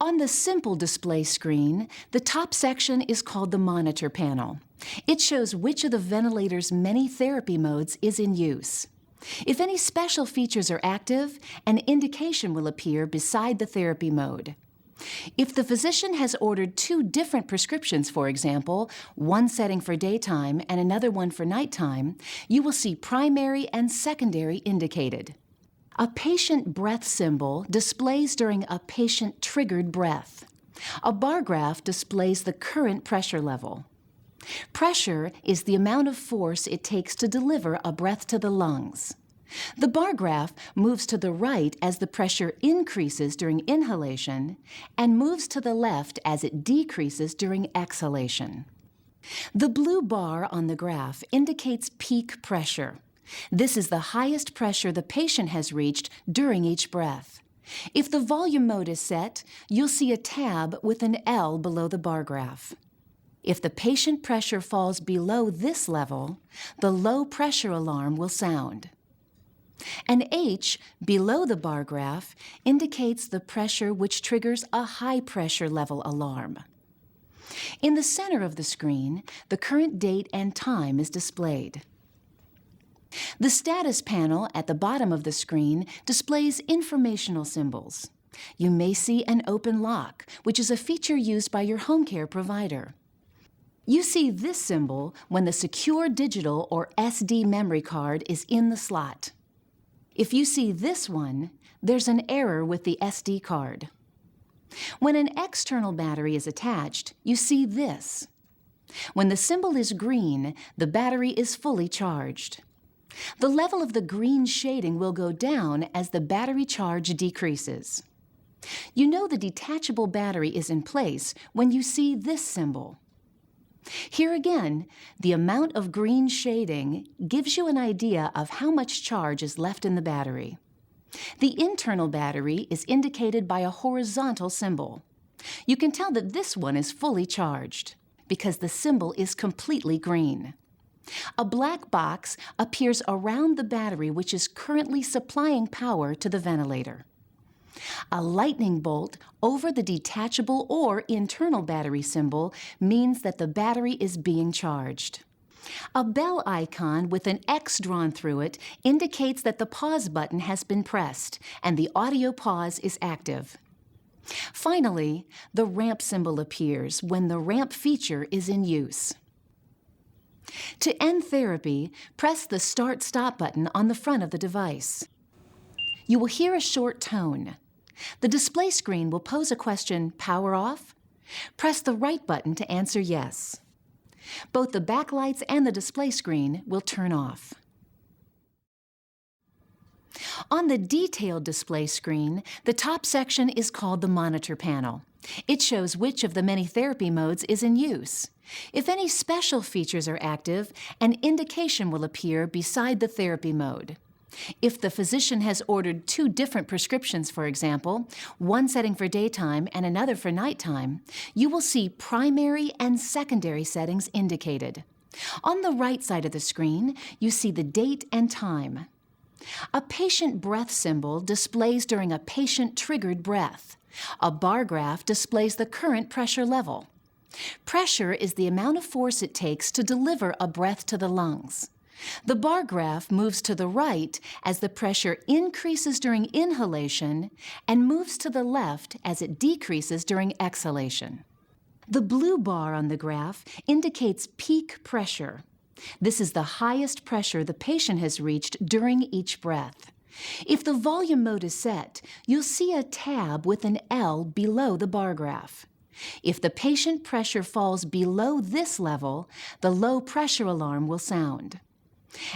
On the simple display screen, the top section is called the monitor panel. It shows which of the ventilator's many therapy modes is in use. If any special features are active, an indication will appear beside the therapy mode. If the physician has ordered two different prescriptions, for example, one setting for daytime and another one for nighttime, you will see primary and secondary indicated. A patient breath symbol displays during a patient-triggered breath. A bar graph displays the current pressure level. Pressure is the amount of force it takes to deliver a breath to the lungs. The bar graph moves to the right as the pressure increases during inhalation and moves to the left as it decreases during exhalation. The blue bar on the graph indicates peak pressure. This is the highest pressure the patient has reached during each breath. If the volume mode is set, you'll see a tab with an L below the bar graph. If the patient pressure falls below this level, the low pressure alarm will sound. An H below the bar graph indicates the pressure which triggers a high pressure level alarm. In the center of the screen, the current date and time is displayed. The status panel at the bottom of the screen displays informational symbols. You may see an open lock, which is a feature used by your home care provider. You see this symbol when the secure digital or SD memory card is in the slot. If you see this one, there's an error with the SD card. When an external battery is attached, you see this. When the symbol is green, the battery is fully charged. The level of the green shading will go down as the battery charge decreases. You know the detachable battery is in place when you see this symbol. Here again, the amount of green shading gives you an idea of how much charge is left in the battery. The internal battery is indicated by a horizontal symbol. You can tell that this one is fully charged because the symbol is completely green. A black box appears around the battery which is currently supplying power to the ventilator. A lightning bolt over the detachable or internal battery symbol means that the battery is being charged. A bell icon with an X drawn through it indicates that the pause button has been pressed and the audio pause is active. Finally, the ramp symbol appears when the ramp feature is in use. To end therapy, press the Start-Stop button on the front of the device. You will hear a short tone. The display screen will pose a question, power off? Press the right button to answer yes. Both the backlights and the display screen will turn off. On the detailed display screen, the top section is called the monitor panel. It shows which of the many therapy modes is in use. If any special features are active, an indication will appear beside the therapy mode. If the physician has ordered two different prescriptions, for example, one setting for daytime and another for nighttime, you will see primary and secondary settings indicated. On the right side of the screen, you see the date and time. A patient breath symbol displays during a patient-triggered breath. A bar graph displays the current pressure level. Pressure is the amount of force it takes to deliver a breath to the lungs. The bar graph moves to the right as the pressure increases during inhalation and moves to the left as it decreases during exhalation. The blue bar on the graph indicates peak pressure. This is the highest pressure the patient has reached during each breath. If the volume mode is set, you'll see a tab with an L below the bar graph. If the patient pressure falls below this level, the low pressure alarm will sound.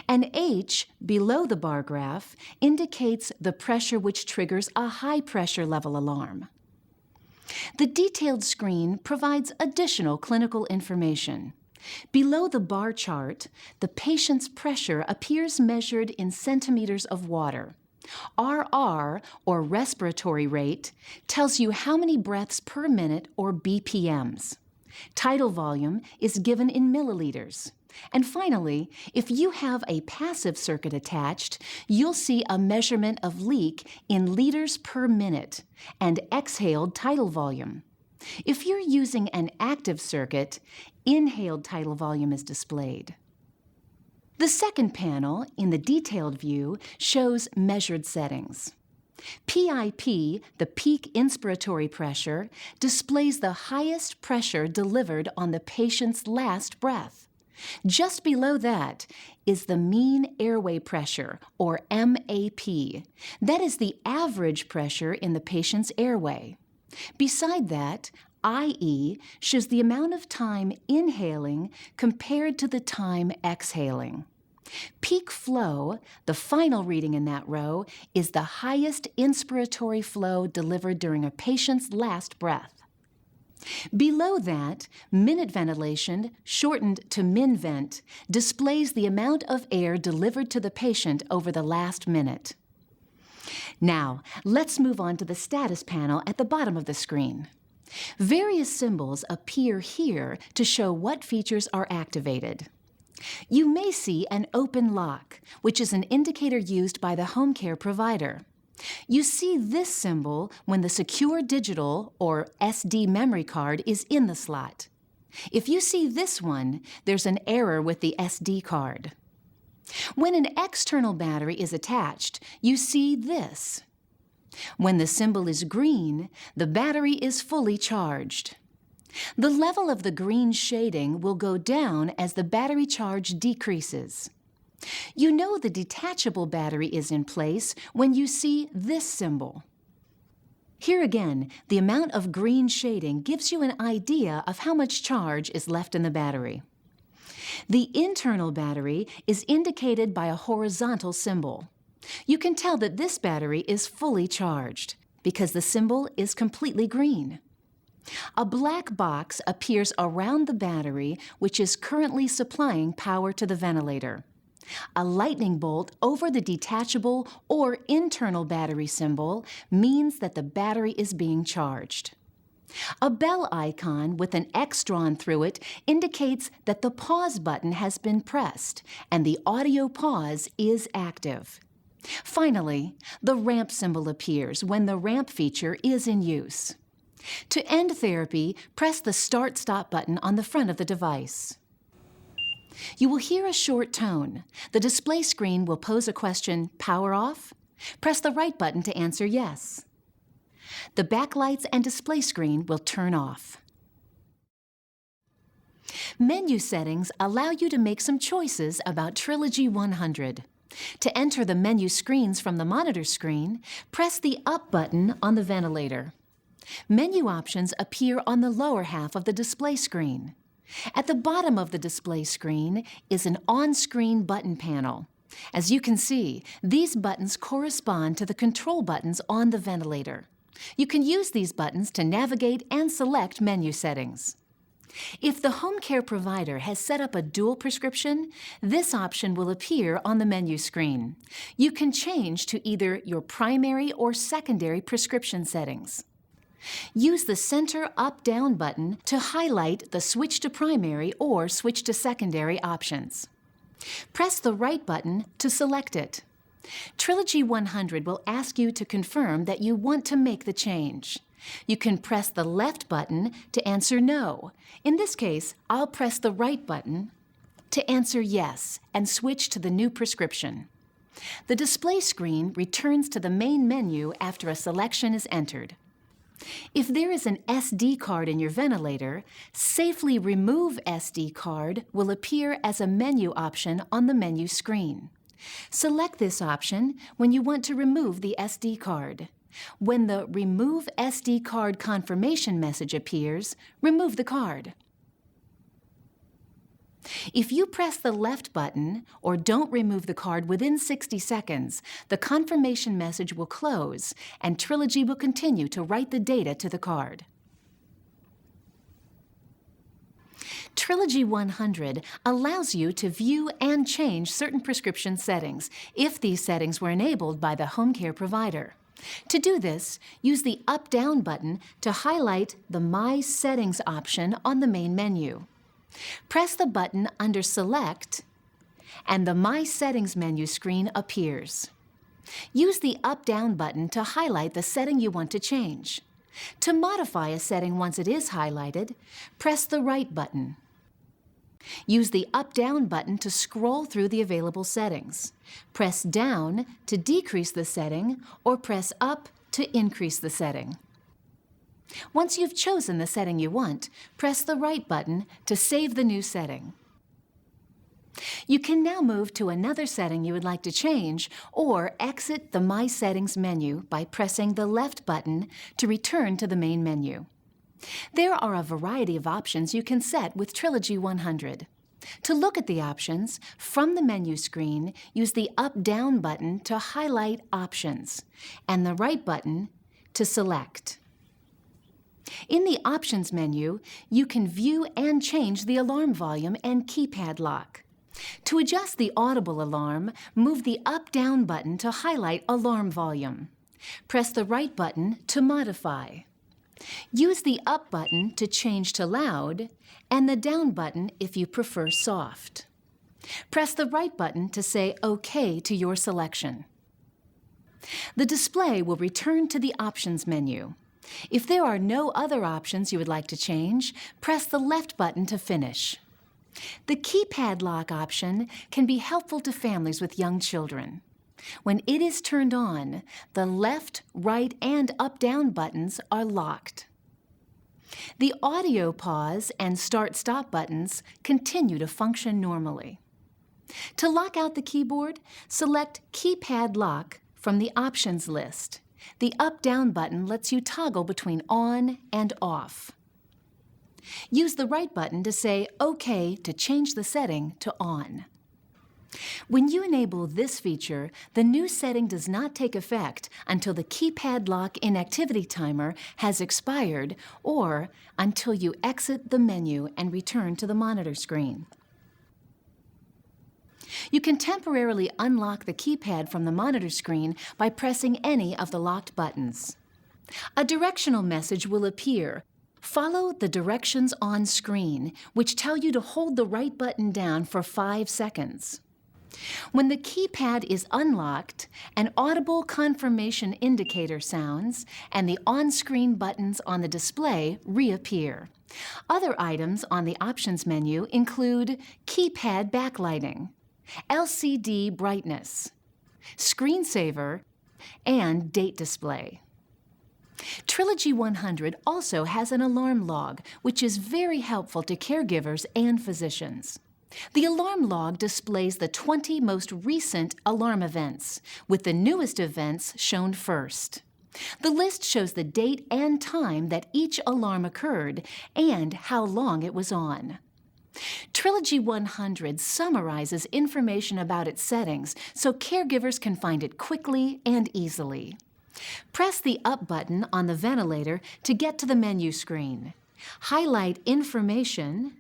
An H below the bar graph indicates the pressure which triggers a high pressure level alarm. The detailed screen provides additional clinical information. Below the bar chart, the patient's pressure appears measured in centimeters of water. RR, or respiratory rate, tells you how many breaths per minute, or BPMs. Tidal volume is given in milliliters. And finally, if you have a passive circuit attached, you'll see a measurement of leak in liters per minute and exhaled tidal volume. If you're using an active circuit, inhaled tidal volume is displayed. The second panel, in the detailed view, shows measured settings. PIP, the peak inspiratory pressure, displays the highest pressure delivered on the patient's last breath. Just below that is the mean airway pressure, or MAP. That is the average pressure in the patient's airway. Beside that, IE shows the amount of time inhaling compared to the time exhaling. Peak flow, the final reading in that row, is the highest inspiratory flow delivered during a patient's last breath. Below that, minute ventilation, shortened to min-vent, displays the amount of air delivered to the patient over the last minute. Now, let's move on to the status panel at the bottom of the screen. Various symbols appear here to show what features are activated. You may see an open lock, which is an indicator used by the home care provider. You see this symbol when the secure digital, or SD memory card, is in the slot. If you see this one, there's an error with the SD card. When an external battery is attached, you see this. When the symbol is green, the battery is fully charged. The level of the green shading will go down as the battery charge decreases. You know the detachable battery is in place when you see this symbol. Here again, the amount of green shading gives you an idea of how much charge is left in the battery. The internal battery is indicated by a horizontal symbol. You can tell that this battery is fully charged because the symbol is completely green. A black box appears around the battery, which is currently supplying power to the ventilator. A lightning bolt over the detachable or internal battery symbol means that the battery is being charged. A bell icon with an X drawn through it indicates that the pause button has been pressed and the audio pause is active. Finally, the ramp symbol appears when the ramp feature is in use. To end therapy, press the Start-Stop button on the front of the device. You will hear a short tone. The display screen will pose a question, "Power off?" Press the right button to answer yes. The backlights and display screen will turn off. Menu settings allow you to make some choices about Trilogy100. To enter the menu screens from the monitor screen, press the Up button on the ventilator. Menu options appear on the lower half of the display screen. At the bottom of the display screen is an on-screen button panel. As you can see, these buttons correspond to the control buttons on the ventilator. You can use these buttons to navigate and select menu settings. If the home care provider has set up a dual prescription, this option will appear on the menu screen. You can change to either your primary or secondary prescription settings. Use the Center Up-Down button to highlight the Switch to Primary or Switch to Secondary options. Press the right button to select it. Trilogy100 will ask you to confirm that you want to make the change. You can press the left button to answer no. In this case, I'll press the right button to answer yes and switch to the new prescription. The display screen returns to the main menu after a selection is entered. If there is an SD card in your ventilator, Safely Remove SD Card will appear as a menu option on the menu screen. Select this option when you want to remove the SD card. When the Remove SD Card confirmation message appears, remove the card. If you press the left button or don't remove the card within 60 seconds, the confirmation message will close and Trilogy will continue to write the data to the card. Trilogy100 allows you to view and change certain prescription settings if these settings were enabled by the home care provider. To do this, use the Up-Down button to highlight the My Settings option on the main menu. Press the button under Select, and the My Settings menu screen appears. Use the Up-Down button to highlight the setting you want to change. To modify a setting once it is highlighted, press the Right button. Use the Up-Down button to scroll through the available settings. Press Down to decrease the setting, or press Up to increase the setting. Once you've chosen the setting you want, press the Right button to save the new setting. You can now move to another setting you would like to change, or exit the My Settings menu by pressing the Left button to return to the main menu. There are a variety of options you can set with Trilogy100. To look at the options, from the menu screen, use the Up-Down button to highlight Options, and the Right button to select. In the Options menu, you can view and change the alarm volume and keypad lock. To adjust the audible alarm, move the Up-Down button to highlight Alarm Volume. Press the Right button to modify. Use the Up button to change to Loud, and the Down button if you prefer Soft. Press the Right button to say OK to your selection. The display will return to the Options menu. If there are no other options you would like to change, press the Left button to finish. The keypad lock option can be helpful to families with young children. When it is turned on, the left, right, and up-down buttons are locked. The audio pause and start-stop buttons continue to function normally. To lock out the keyboard, select Keypad Lock from the Options list. The up-down button lets you toggle between on and off. Use the right button to say OK to change the setting to on. When you enable this feature, the new setting does not take effect until the keypad lock inactivity timer has expired or until you exit the menu and return to the monitor screen. You can temporarily unlock the keypad from the monitor screen by pressing any of the locked buttons. A directional message will appear. Follow the directions on screen, which tell you to hold the right button down for 5 seconds. When the keypad is unlocked, an audible confirmation indicator sounds, and the on-screen buttons on the display reappear. Other items on the Options menu include keypad backlighting, LCD brightness, screensaver, and date display. Trilogy100 also has an alarm log, which is very helpful to caregivers and physicians. The alarm log displays the 20 most recent alarm events, with the newest events shown first. The list shows the date and time that each alarm occurred and how long it was on. Trilogy100 summarizes information about its settings so caregivers can find it quickly and easily. Press the Up button on the ventilator to get to the menu screen. Highlight Information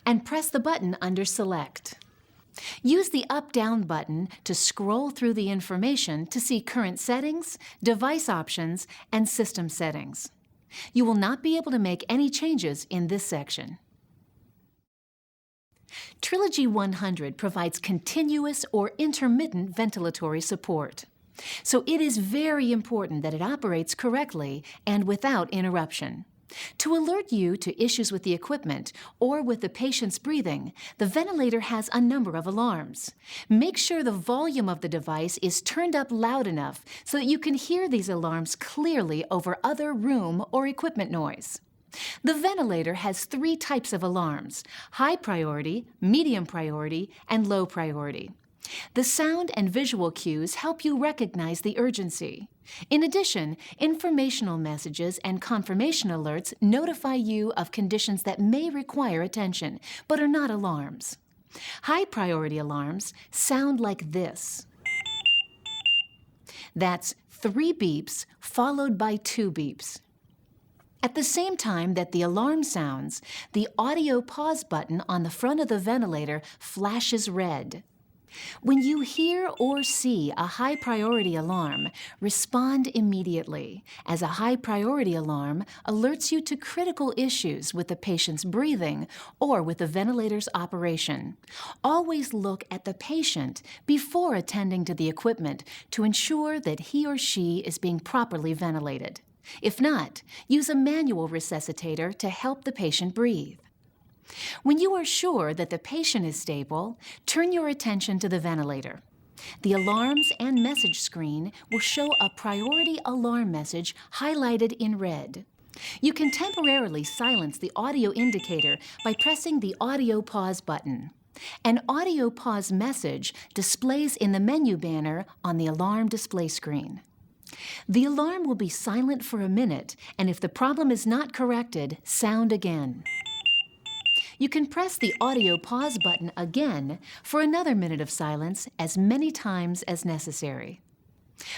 and press the button under Select. Use the Up-Down button to scroll through the information to see current settings, device options, and system settings. You will not be able to make any changes in this section. Trilogy100 provides continuous or intermittent ventilatory support. So it is very important that it operates correctly and without interruption. To alert you to issues with the equipment or with the patient's breathing, the ventilator has a number of alarms. Make sure the volume of the device is turned up loud enough so that you can hear these alarms clearly over other room or equipment noise. The ventilator has 3 types of alarms: high priority, medium priority, and low priority. The sound and visual cues help you recognize the urgency. In addition, informational messages and confirmation alerts notify you of conditions that may require attention, but are not alarms. High priority alarms sound like this. That's 3 beeps followed by 2 beeps. At the same time that the alarm sounds, the audio pause button on the front of the ventilator flashes red. When you hear or see a high priority alarm, respond immediately, as a high priority alarm alerts you to critical issues with the patient's breathing or with the ventilator's operation. Always look at the patient before attending to the equipment to ensure that he or she is being properly ventilated. If not, use a manual resuscitator to help the patient breathe. When you are sure that the patient is stable, turn your attention to the ventilator. The alarms and message screen will show a priority alarm message highlighted in red. You can temporarily silence the audio indicator by pressing the audio pause button. An audio pause message displays in the menu banner on the alarm display screen. The alarm will be silent for a minute, and if the problem is not corrected, sound again. You can press the audio pause button again for another minute of silence as many times as necessary.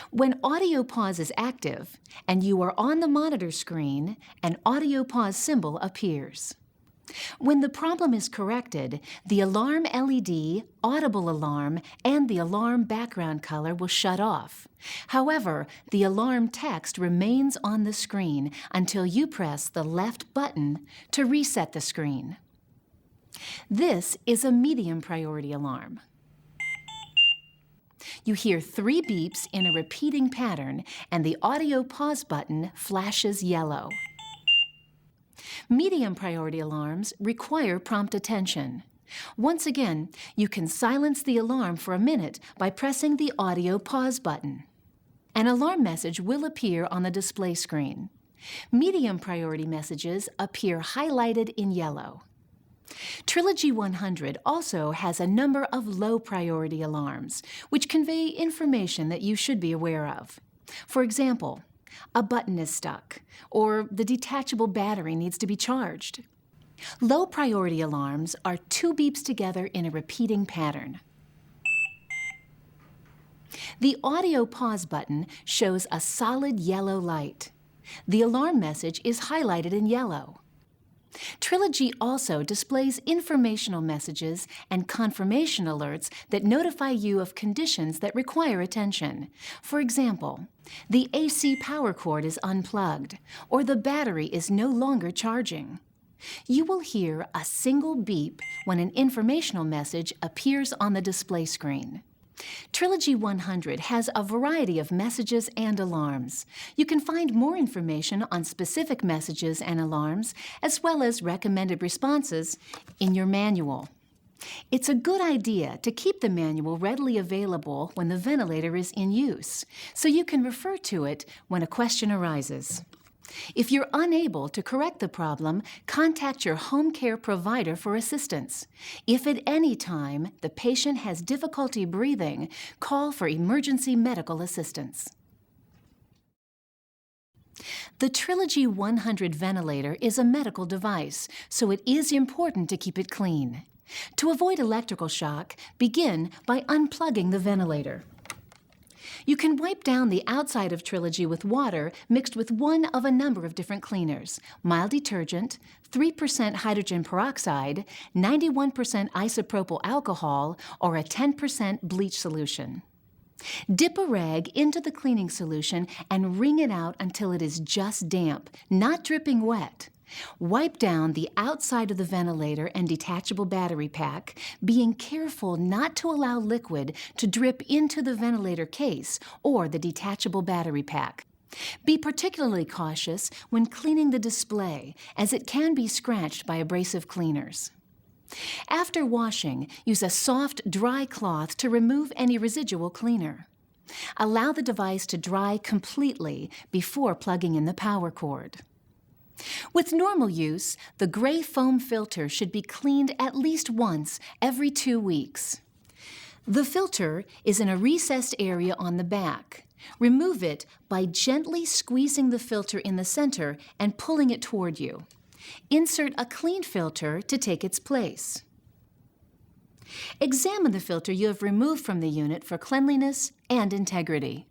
When audio pause is active and you are on the monitor screen, an audio pause symbol appears. When the problem is corrected, the alarm LED, audible alarm, and the alarm background color will shut off. However, the alarm text remains on the screen until you press the left button to reset the screen. This is a medium priority alarm. You hear 3 beeps in a repeating pattern, and the audio pause button flashes yellow. Medium priority alarms require prompt attention. Once again, you can silence the alarm for a minute by pressing the audio pause button. An alarm message will appear on the display screen. Medium priority messages appear highlighted in yellow. Trilogy100 also has a number of low priority alarms, which convey information that you should be aware of. For example, a button is stuck, or the detachable battery needs to be charged. Low priority alarms are 2 beeps together in a repeating pattern. The audio pause button shows a solid yellow light. The alarm message is highlighted in yellow. Trilogy also displays informational messages and confirmation alerts that notify you of conditions that require attention. For example, the AC power cord is unplugged, or the battery is no longer charging. You will hear a single beep when an informational message appears on the display screen. Trilogy100 has a variety of messages and alarms. You can find more information on specific messages and alarms, as well as recommended responses, in your manual. It's a good idea to keep the manual readily available when the ventilator is in use, so you can refer to it when a question arises. If you're unable to correct the problem, contact your home care provider for assistance. If at any time the patient has difficulty breathing, call for emergency medical assistance. The Trilogy100 ventilator is a medical device, so it is important to keep it clean. To avoid electrical shock, begin by unplugging the ventilator. You can wipe down the outside of Trilogy with water mixed with one of a number of different cleaners: mild detergent, 3% hydrogen peroxide, 91% isopropyl alcohol, or a 10% bleach solution. Dip a rag into the cleaning solution and wring it out until it is just damp, not dripping wet. Wipe down the outside of the ventilator and detachable battery pack, being careful not to allow liquid to drip into the ventilator case or the detachable battery pack. Be particularly cautious when cleaning the display, as it can be scratched by abrasive cleaners. After washing, use a soft, dry cloth to remove any residual cleaner. Allow the device to dry completely before plugging in the power cord. With normal use, the gray foam filter should be cleaned at least once every 2 weeks. The filter is in a recessed area on the back. Remove it by gently squeezing the filter in the center and pulling it toward you. Insert a clean filter to take its place. Examine the filter you have removed from the unit for cleanliness and integrity.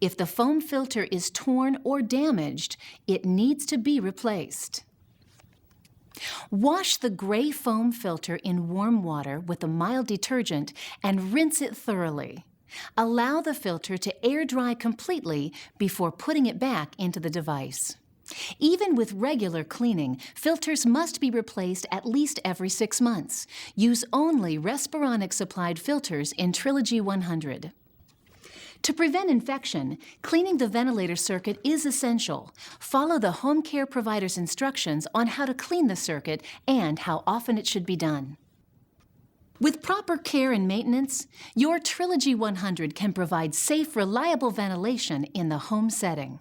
If the foam filter is torn or damaged, it needs to be replaced. Wash the gray foam filter in warm water with a mild detergent and rinse it thoroughly. Allow the filter to air dry completely before putting it back into the device. Even with regular cleaning, filters must be replaced at least every 6 months. Use only Respironics-supplied filters in Trilogy100. To prevent infection, cleaning the ventilator circuit is essential. Follow the home care provider's instructions on how to clean the circuit and how often it should be done. With proper care and maintenance, your Trilogy100 can provide safe, reliable ventilation in the home setting.